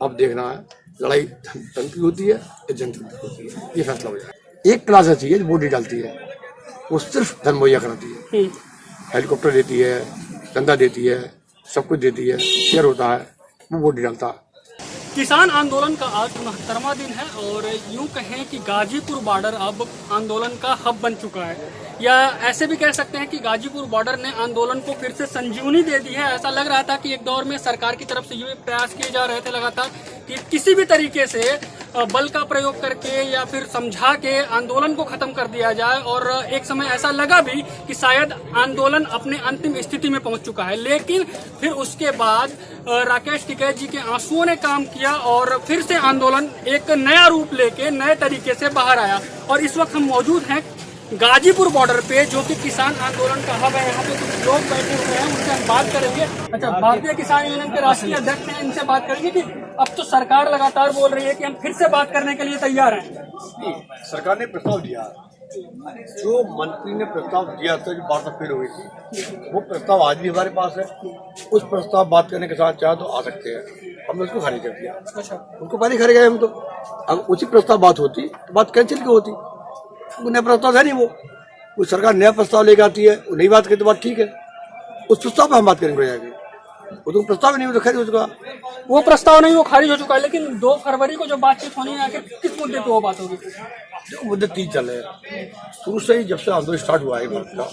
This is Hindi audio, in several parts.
अब देखना है लड़ाई धन की होती है या जनतंत्र की होती है, ये फैसला हो जाए। एक क्लास ऐसी है जो वोट डालती है, वो सिर्फ धन मुहैया कराती है, हेलीकॉप्टर देती है, धंधा देती है, सब कुछ देती है, शेयर होता है, वो वोट डालता है। किसान आंदोलन का आज 69वां दिन है और यूं कहें कि गाजीपुर बॉर्डर अब आंदोलन का हब बन चुका है, या ऐसे भी कह सकते हैं कि गाजीपुर बॉर्डर ने आंदोलन को फिर से संजीवनी दे दी है। ऐसा लग रहा था कि एक दौर में सरकार की तरफ से ये प्रयास किए जा रहे थे लगातार कि किसी भी तरीके से बल का प्रयोग करके या फिर समझा के आंदोलन को खत्म कर दिया जाए, और एक समय ऐसा लगा भी कि शायद आंदोलन अपने अंतिम स्थिति में पहुंच चुका है। लेकिन फिर उसके बाद राकेश टिकैत जी के आंसुओं ने काम किया और फिर से आंदोलन एक नया रूप लेके नए तरीके से बाहर आया। और इस वक्त हम मौजूद हैं गाजीपुर बॉर्डर पे, जो कि किसान आंदोलन का हब है। यहाँ पे कुछ लोग बैठे हुए हैं, उनसे हम बात करेंगे। अच्छा, भारतीय किसान यूनियन के राष्ट्रीय अध्यक्ष हैं, इनसे बात करेंगे कि अब तो सरकार लगातार बोल रही है कि हम फिर से बात करने के लिए तैयार हैं। सरकार ने प्रस्ताव दिया, जो मंत्री ने प्रस्ताव दिया था, जो बात फेल हो गई थी, वो प्रस्ताव आज भी हमारे पास है। उस प्रस्ताव बात करने के साथ चाहे तो आ सकते हैं, हमने उसको खारिज कर दिया। अच्छा, उनको पहले खारिज गए हम तो। अब उसी प्रस्ताव बात होती तो बात कैंसिल क्यों होती? नया प्रस्ताव है नहीं, वो सरकार नया प्रस्ताव लेकर आती है, वो नई बात करती तो बात ठीक है, उस प्रस्ताव पर हम बात करेंगे जाके। वो तो प्रस्ताव ही नहीं, वो तो खारिज हो चुका। वो प्रस्ताव नहीं, वो खारिज हो चुका है। लेकिन 2 फरवरी को जो बातचीत होनी है, आखिर किस मुद्दे पे वो बात होगी? जो मुद्दे 3 चल रहे हैं शुरू से ही, जब से आंदोलन स्टार्ट हुआ है भारत का,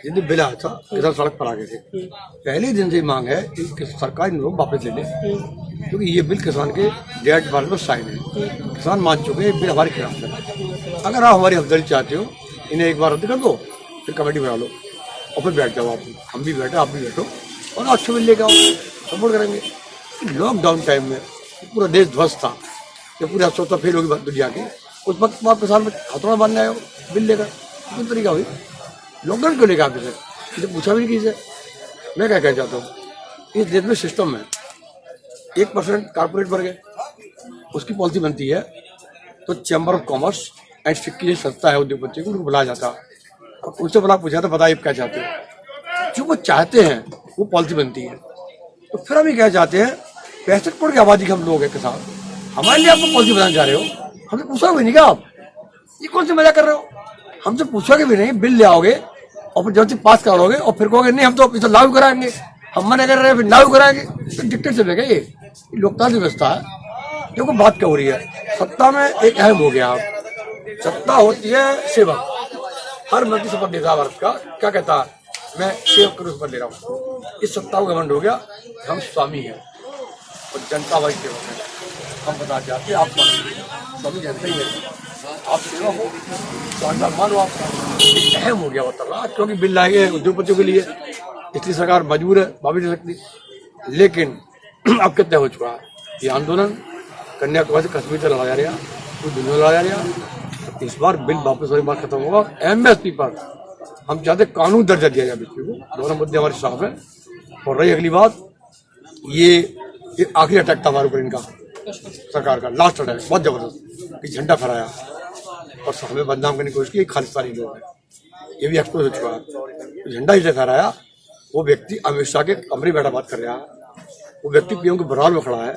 जिस दिन बिल आया था किसान सड़क पर आ गए थे। पहले दिन से मांग है कि सरकार इन लोग वापस ले ले, क्योंकि ये बिल किसान के डेट बार में साइन है। किसान मान चुके हैं बिल हमारे खिलाफ है। अगर आप हमारी हमदर्दी चाहते हो, इन्हें एक बार रद्द कर दो, फिर कमेटी बना लो और फिर बैठ जाओ। आप, हम भी बैठे, आप भी बैठो और अच्छे बिल लेके आओ, सपोर्ट करेंगे। लॉकडाउन टाइम में पूरा देश ध्वस्त था, जब पूरी अवसरता फेल होगी दुनिया की, उस वक्त आप किसान में हथौड़ा बांधने आए हो बिल लेकर। किस तरीका हुई लॉकडाउन क्यों लेकर आपसे? इसे पूछा भी नहीं किसी से। मैं क्या कहना चाहता हूँ, इस देश में सिस्टम है, 1% कारपोरेट वर्ग है, उसकी पॉलिसी बनती है तो chamber of commerce and FICCI जो संस्था है उद्योगपति को, उनको बुलाया जाता है और उनसे बुला पूछा था बताइए क्या चाहते हो। जो वो चाहते हैं वो पॉलिसी बनती है। तो फिर हम ये क्या चाहते हैं, 65 करोड़ की आबादी के हम लोग हैं किसान, हमारे लिए आप पॉलिसी बनाने जा रहे हो, हमसे पूछा भी नहीं क्या आप? ये कौन सी मजा कर रहे हो? हमसे पूछोगे भी नहीं, बिल ले आओगे और फिर जब पास करोगे और फिर कहोगे नहीं हम तो इसे लागू कराएंगे, हम मना कर रहे हैं फिर लागू कराएंगे। तो डिक्टेटरशिप है ये लोकतांत्रिक व्यवस्था है। देखो बात क्या हो रही है, सत्ता में एक अहम हो गया। सत्ता होती है सेवक, हर मंत्री शपथ लेता है भारत का, क्या कहता है मैं सेवक करूँ शपथ ले रहा हूँ। इस सत्ता को घमंड हो गया, हम स्वामी हैं और जनता वाली सेवक है। हम बता चाहते आप स्वामी जनता ही है, आप सेवा हो तो मानो आपका अहम हो गया होता, क्योंकि बिल लाएंगे उद्योगपतियों के लिए, इसलिए सरकार मजबूर है, भाभी नहीं सकती। लेकिन अब कितना हो चुका है ये आंदोलन, कन्याकुमारी से कश्मीर से लड़ा जा रहा, पूरी दुनिया में लड़ा जा रहा। इस बार बिल वापस एक बार खत्म होगा। एमएसपी पर हम चाहते कानून दर्जा दिया जाए बिल्कुल को, दोनों मुद्दे हमारे साफ है। और रही अगली बात, ये आखिरी अटैक था हमारे ऊपर इनका, सरकार का लास्ट अटैक बहुत जबरदस्त, कि झंडा फहराया और हमें बदनाम करने की कोशिश की, खालिस्तानी लोग हैं, ये भी एक्सपोज हो चुका है। झंडा ही फहराया, वो व्यक्ति अमित शाह के कमरे बैठा बात कर रहा है, वो व्यक्ति पीएम के बराबर में खड़ा है,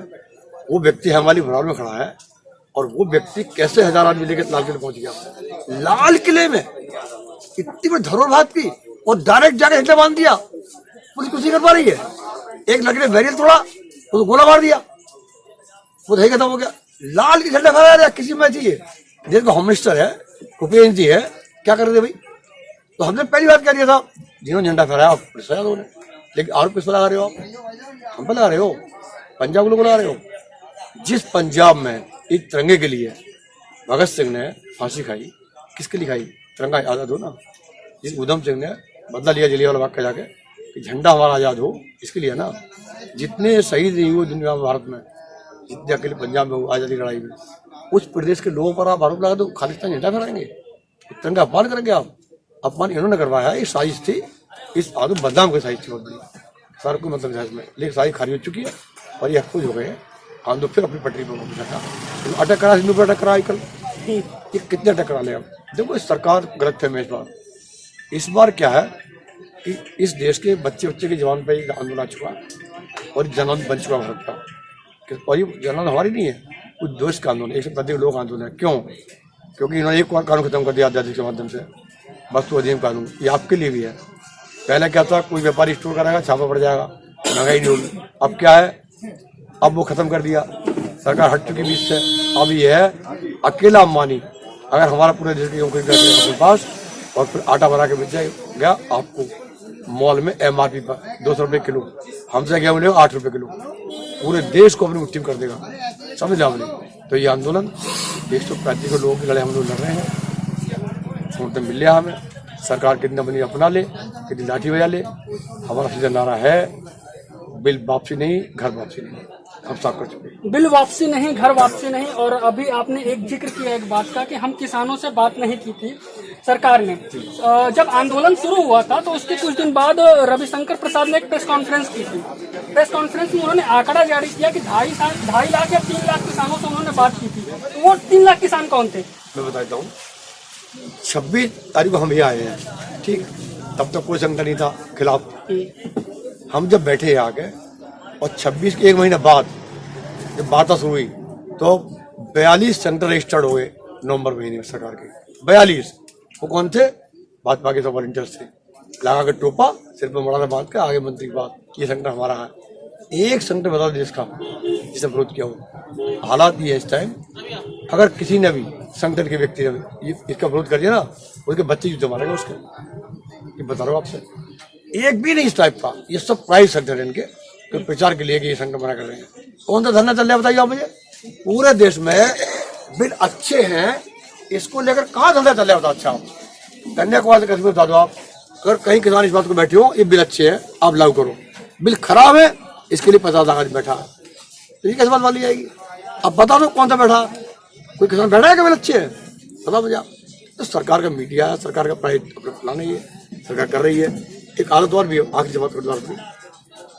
वो व्यक्ति हमारी बराबर में खड़ा है, और वो व्यक्ति कैसे 1000 आदमी लेकर लाल किले पहुंच गया। लाल किले में इतनी बड़ी धरोहर भारत की, और डायरेक्ट जाकर झंडा बांध दिया। पुलिस कुछ नहीं कर पा रही है, एक लड़के ने बैरियर तोड़ा, तो गोला मार दिया, वो नहीं खत्म हो गया। लाल की झंडा फहरा रहा किसी में चाहिए, देश का होम मिनिस्टर है, भूपेन्द्र जी है, क्या कर रहे थे भाई? तो हमने पहली बात कह दिया था, जिन्होंने झंडा फहराया पुलिस वाले ने, लेकिन आरोप किस पर लगा रहे हो आप? हम पर लगा रहे हो, पंजाब के लोग लगा रहे हो। जिस पंजाब में इस तिरंगे के लिए भगत सिंह ने फांसी खाई, किसके लिए खाई? तिरंगा आजाद हो ना। जिस उधम सिंह ने बदला लिया जलियांवाला बाग का जाके कि झंडा हमारा आजाद हो, इसके लिए ना। जितने शहीद नहीं हुए दुनिया में, भारत में, जितने अकेले पंजाब में आजादी लड़ाई में, उस प्रदेश के लोगों पर आप आरोप लगा दो खालिस्तान झंडा फहराएंगे, तिरंगा अपमान करेंगे आप। अपमान इन्होंने करवाया, ये साजिश थी, इस आदम बदनाम की साजिश थी बहुत बड़ी, सारा कोई मतलब है इसमें। लेकिन साजिश खारिज हो चुकी है और ये एक्सपोज हो गए हैं। आंदोलन फिर अपनी पटरी पर तो अटैक करा, हिंदू पर अटैक करा कल, ये कितने अटैक करा ले अब? देखो इस सरकार गलत है। इस बार क्या है कि इस देश के बच्चे की जवान पर आंदोलन आ चुका और जन बन चुका भारत का, और ये जन आंदोलन हमारी नहीं है, कुछ देश का आंदोलन, 135 लोग आंदोलन है। क्यों? क्योंकि इन्होंने एक और कानून खत्म कर दिया आजादी के माध्यम से, वस्तु अधिनियम कानून। ये आपके लिए भी है। पहले क्या था, कोई व्यापारी स्टोर कराएगा छापा पड़ जाएगा, महंगाई नहीं होगी। अब क्या है, अब वो खत्म कर दिया, सरकार हट चुकी बीच से। अब ये है अकेला अंबानी अगर हमारा पूरे देश की नौकरी कर अपने पास और फिर आटा बना के बेच गया आपको मॉल में MRP पर 200 रुपये किलो, हमसे क्या मिलेगा 8 रुपये किलो, पूरे देश को अपनी मुट्ठी में कर देगा। समझ आपने? तो ये आंदोलन 135 लोगों की लड़ाई हम लोग लड़ रहे हैं। तो मिल लिया हमें, सरकार कितना बनी अपना ले, कितनी लाठी बजा ले। हमारा सीधा नारा है बिल वापसी नहीं, घर वापसी नहीं। हम साफ कर चुके। बिल वापसी नहीं, घर वापसी नहीं। और अभी आपने एक जिक्र किया एक बात का कि हम किसानों से बात नहीं की थी सरकार ने। जब आंदोलन शुरू हुआ था तो उसके कुछ दिन बाद रविशंकर प्रसाद ने एक प्रेस कॉन्फ्रेंस की थी। प्रेस कॉन्फ्रेंस में उन्होंने आंकड़ा जारी किया कि 2.5 लाख या 3 लाख किसानों से उन्होंने बात की थी। तो वो 3 लाख किसान कौन थे? मैं बताता हूँ। 26 तारीख को हम यहाँ आए हैं, ठीक, तब तक कोई संगठन नहीं था खिलाफ। हम जब बैठे यहाँ आके और 26 के 1 महीने बाद जब बात शुरू हुई तो 42 सेंटर रजिस्टर्ड हुए नवंबर महीने में सरकार के। 42 वो कौन थे? भाजपा के सब वॉलंटियर्स थे। लगा के टोपा सिर पर मड़ा बांध के आगे मंत्री की बात, ये सेंटर हमारा है। एक सेंटर बताओ देश का जिसे विरोध किया हो। हालात ये इस टाइम, अगर किसी ने भी संगठन के व्यक्ति ने भी इसका विरोध कर दिया ना, उसके बच्चे युद्ध मारेंगे उसके। ये बता रहा हूँ आपसे, एक भी नहीं इस टाइप का। ये सब प्राइवेट सेक्टर है इनके, तो प्रचार के लिए कि ये संगठन बना कर रहे हैं। कौन सा धरना चल रहा है बताइए आप मुझे? पूरे देश में बिल अच्छे हैं, इसको लेकर कहाँ धंधा चल रहा है? अच्छा, कन्याकुमारी से कश्मीर बता दो आप। अगर कहीं किसान इस बात को बैठे हो ये बिल अच्छे है आप लागू करो, बिल खराब है इसके लिए 50 लाख आदमी बैठा है, तो ये कैसे बात वाली आएगी? अब बता दो कौन सा बैठा, कोई किसान बैठा है कि बिल अच्छे है? बता मुझे आप। तो सरकार का मीडिया है, सरकार का प्राइवेट फैलाना ही है, सरकार कर रही है। एक आदत और भी है, आखिरी जमात कर भारत में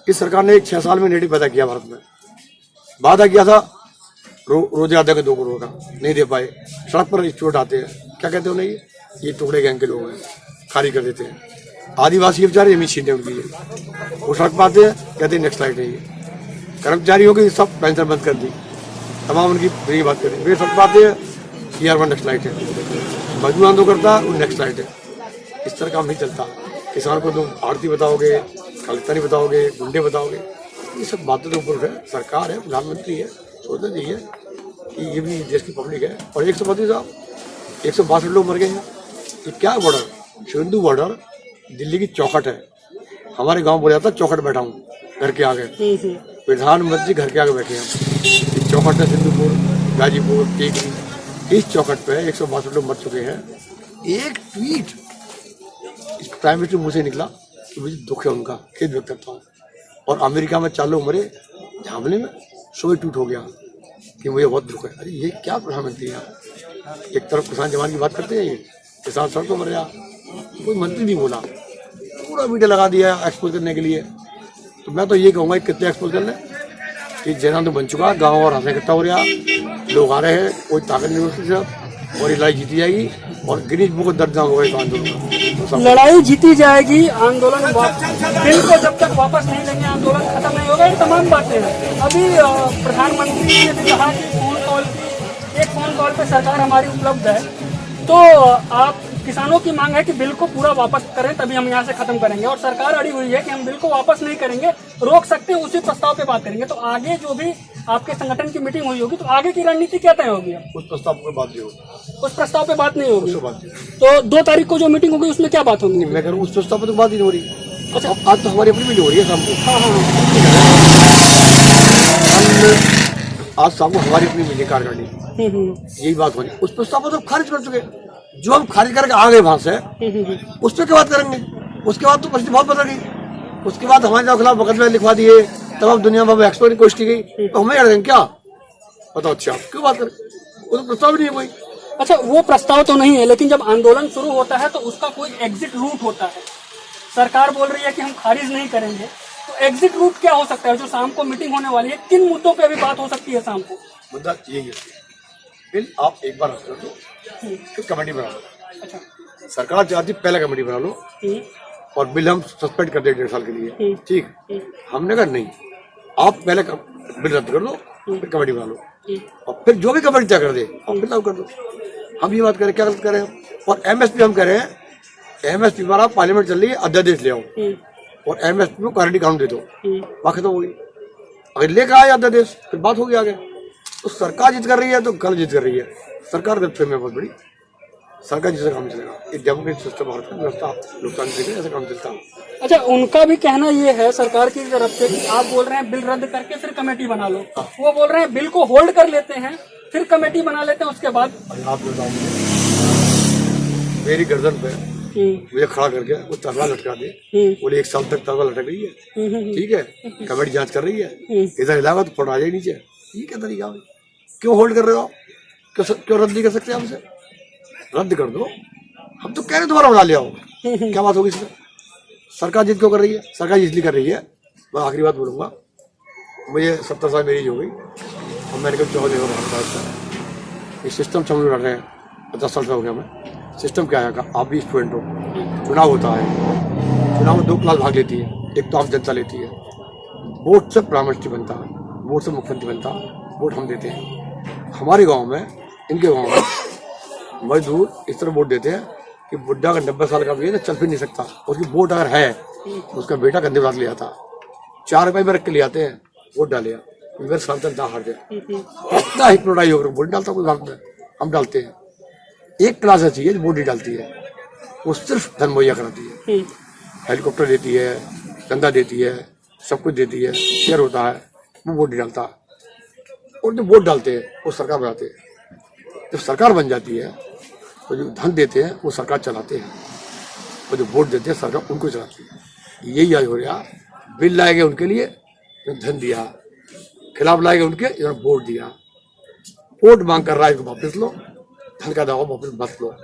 इस सरकार ने 6 साल में नेटी पैदा किया भारत में। वादा किया था रोजगार देगा 2 करोड़ का, नहीं दे पाए। सड़क पर स्टूडेंट आते हैं, क्या कहते हैं उन्हें? ये टुकड़े गैंग के लोग हैं, खाली कर देते हैं। आदिवासी बेचारे जमीन छीनते उनकी है, वो सड़क पर आते हैं, कहते हैं नेक्स्ट लाइट है। ये कर्मचारियों की सब पेंशन बंद कर दी, तमाम उनकी फ्री बात करें। वे सड़क पर आते हैं, ER1 नेक्स्ट लाइट है। मजदूर आंदोलन करता वो नेक्स्ट लाइट है। इस तरह काम नहीं चलता। किसान को तुम आड़ती बताओगे, कलेक्टर नहीं बताओगे, गुंडे बताओगे, ये सब बातों के ऊपर है। सरकार है, प्रधानमंत्री है, सोचना चाहिए कि ये भी देश की पब्लिक है। और 162 लोग मर गए हैं। ये क्या बॉर्डर? सिंधु बॉर्डर दिल्ली की चौखट है। हमारे गांव बोला जाता चौखट बैठा हूँ घर के आगे, प्रधानमंत्री घर के आगे बैठे हैं। चौखट है सिंधुपुर, गाजीपुर, टेकरी। इस चौखट पे 162 लोग मर चुके हैं। एक ट्वीट प्राइम मिनिस्टर मुंह से निकला कि मुझे दुख है, उनका खेद व्यक्त करता हूँ। और अमेरिका में 4 लोग मरे झामले में, 100 ट्वीट हो गया कि मुझे बहुत दुख है। अरे ये क्या प्रधानमंत्री है? एक तरफ किसान जवान की बात करते हैं, ये किसान सड़क पर मर गया, कोई मंत्री नहीं बोला, पूरा मीडिया लगा दिया एक्सपोज करने के लिए। तो मैं तो ये कहूँगा कितने एक्सपोज कर लें कि जैसा तो बन चुका, गाँव और हाथ इकट्ठा हो रहा, लोग आ रहे हैं, कोई ताकत नहीं उसकी सब, और ये लड़ाई जीती जाएगी और गिनीज बुक को दर्ज होगा इस आंदोलन का। लड़ाई जीती जाएगी, आंदोलन बिल को जब तक वापस नहीं लेंगे आंदोलन खत्म नहीं होगा। ये तमाम बातें हैं। अभी प्रधानमंत्री ने भी कहा कि एक फोन कॉल पे सरकार हमारी उपलब्ध है। तो आप किसानों की मांग है कि बिल को पूरा वापस करें, तभी हम यहाँ से खत्म करेंगे। और सरकार अड़ी हुई है कि हम बिल को वापस नहीं करेंगे, रोक सकते हैं, उसी प्रस्ताव पे बात करेंगे। तो आगे जो भी आपके संगठन की मीटिंग हुई होगी तो आगे की रणनीति क्या तय होगी? उस प्रस्ताव पे बात नहीं होगी, उस प्रस्ताव पे बात नहीं होगी। तो 2 तारीख को जो मीटिंग होगी उसमें क्या बात होगी? मैं कह रहा हूँ उस प्रस्ताव पे तो बात ही नहीं हो रही। अच्छा, आज तो हमारी अपनी मीटिंग हो रही है शाम को। आज शाम को हमारी अपनी मीटिंग कार्यकारिणी, यही बात हो रही है। उस प्रस्ताव को तो खारिज कर चुके, जो हम खारिज करके आ गए वहां से, उस पर क्या बात करेंगे? उसके बाद तो परिस्थिति बहुत बदल गई। उसके बाद हमारे खिलाफ मुकदमे लिखवा दिए, तब अब दुनिया में एक्सपोर्ट की कोशिश की गई, तो हमें अड़ क्या बताओ? अच्छा, क्यों बात करें? वो तो प्रस्ताव नहीं है कोई। अच्छा, वो प्रस्ताव तो नहीं है, लेकिन जब आंदोलन शुरू होता है तो उसका कोई एग्जिट रूट होता है। सरकार बोल रही है कि हम खारिज नहीं करेंगे, तो एग्जिट रूट क्या हो सकता है? जो शाम को मीटिंग होने वाली है, किन मुद्दों पे अभी बात हो सकती है शाम को? मुद्दा यही है, बिल आप एक बार रख लो, फिर कमेटी बना लो। अच्छा, सरकार चाहती पहले कमेटी बना लो और बिल हम सस्पेंड कर दे 1.5 साल के लिए, ठीक। हमने कहा नहीं, आप पहले बिल रद्द कर लो, फिर कमेटी बना लो, और फिर जो भी कमेटी तय कर दे और फिर लागू कर दो। हम ये बात करें, क्या गलत करें हम? और एमएसपी हम कह रहे हैं, एमएसपी वाला पार्लियामेंट चल रही है, अध्यादेश ले आओ और एमएसपी को गारंटी कानून दे दो, बात खत्म हो गई। अगर लेकर आए अध्यादेश फिर बात होगी आगे। तो सरकार जिद कर रही है तो गलत जिद कर रही है, सरकार गलत फहमी है बहुत बड़ी। सरकार जिससे काम चलेगा, एक डेमोक्रेटिक सिस्टम भारत का व्यवस्था लोकतांत्रिक है, ऐसा काम चलता है। अच्छा, उनका भी कहना ये है सरकार की तरफ से कि आप बोल रहे हैं बिल रद्द करके फिर कमेटी बना लो, वो बोल रहे हैं बिल को होल्ड कर लेते हैं फिर कमेटी बना लेते हैं उसके बाद। आप बताओ, मेरी गर्दन पे मुझे खड़ा करके वो तलवार लटका दे, बोले 1 साल तक तलवार लटक रही है, ठीक है, कमेटी जांच कर रही है, इधर हिलावा तो फोड़ आ जाए नीचे। ये क्या तरीका है? क्यों होल्ड कर रहे हो? क्यों रद्द नहीं कर सकते? हमसे रद्द कर दो, हम तो कह रहे दोबारा बना ले आओ, क्या बात होगी इसमें? सरकार जिद क्यों कर रही है? सरकार इसलिए कर रही है, मैं आखिरी बात बोलूंगा, मुझे 70 साल मेरी हो गई और मैंने कहा 14 हो रहा, ये सिस्टम समझ रहे हैं, 50 साल से हो गया मैं। सिस्टम क्या है? आप भी स्टूडेंट हो, चुनाव होता है, चुनाव में 2 क्लास भाग लेती है, एक तो आम जनता लेती है, वोट से प्रधानमंत्री बनता है, वोट से मुख्यमंत्री बनता है, वोट हम देते हैं। हमारे गांव में, इनके गांव में मजदूर इस तरह वोट देते हैं कि बुढ़ा का 90 साल का भी है तो चल फिर नहीं सकता, उसकी वोट अगर है तो उसका बेटा कंधे पर ले आता, 4 रुपए में रख के ले आते हैं, वोट डाले, मेरे साल तक हार गया। इतना हिप्नोटाइज होकर वोट डालता कोई भारत में, हम डालते हैं। एक क्लास ऐसी है जो वोट नहीं डालती है, वो सिर्फ धन मुहैया कराती है, हेलीकॉप्टर देती है, धंधा देती है, सब कुछ देती है, शेयर होता है, वो वोट नहीं डालता। और जो वोट डालते हैं वो सरकार बनाते हैं। जब सरकार बन जाती है तो जो धन देते हैं वो सरकार चलाते हैं, और जो वोट देते हैं सरकार उनको चलाती है। यही आज हो रहा, बिल लाए गए उनके लिए धन दिया, खिलाफ लाए गए उनके वोट दिया, वोट मांग कर रहा है इसको वापस लो, धन का दावा वापस मत लो।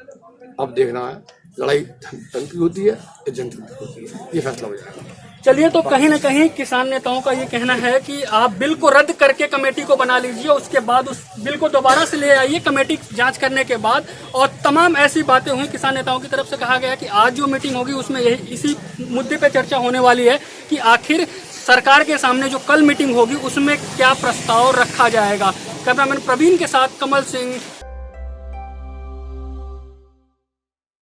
अब देखना है लड़ाई धन की होती है या जनता की होती है, ये फैसला हो जाएगा। चलिए, तो कहीं ना कहीं किसान नेताओं का ये कहना है कि आप बिल को रद्द करके कमेटी को बना लीजिए, उसके बाद उस बिल को दोबारा से ले आइए कमेटी जांच करने के बाद। और तमाम ऐसी बातें हुई, किसान नेताओं की तरफ से कहा गया कि आज जो मीटिंग होगी उसमें यही इसी मुद्दे पे चर्चा होने वाली है कि आखिर सरकार के सामने जो कल मीटिंग होगी उसमें क्या प्रस्ताव रखा जाएगा। कैमरामैन प्रवीण के साथ कमल सिंह,